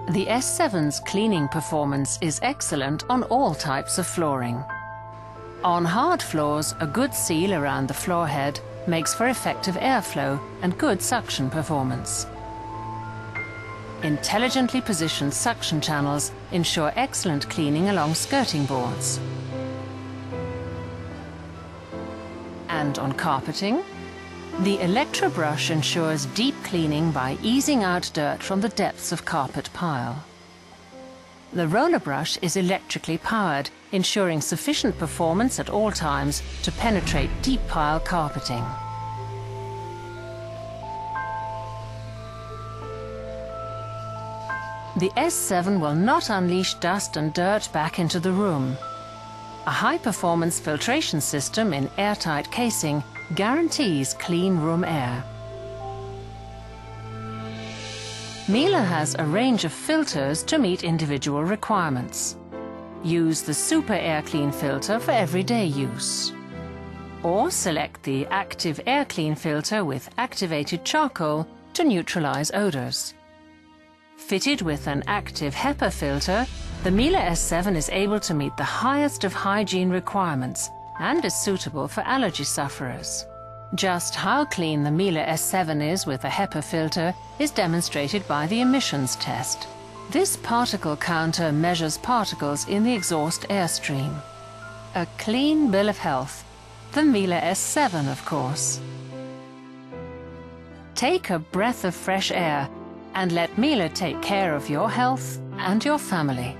The S7's cleaning performance is excellent on all types of flooring. On hard floors, a good seal around the floor head makes for effective airflow and good suction performance. Intelligently positioned suction channels ensure excellent cleaning along skirting boards. And on carpeting, the Electro-brush ensures deep cleaning by easing out dirt from the depths of carpet pile. The roller brush is electrically powered, ensuring sufficient performance at all times to penetrate deep pile carpeting. The S7 will not unleash dust and dirt back into the room. A high-performance filtration system in airtight casing guarantees clean room air. Miele has a range of filters to meet individual requirements. Use the Super Air Clean filter for everyday use. Or select the Active Air Clean filter with activated charcoal to neutralize odors. Fitted with an active HEPA filter, the Miele S7 is able to meet the highest of hygiene requirements and is suitable for allergy sufferers. Just how clean the Miele S7 is with a HEPA filter is demonstrated by the emissions test. This particle counter measures particles in the exhaust airstream. A clean bill of health. The Miele S7, of course. Take a breath of fresh air and let Miele take care of your health and your family.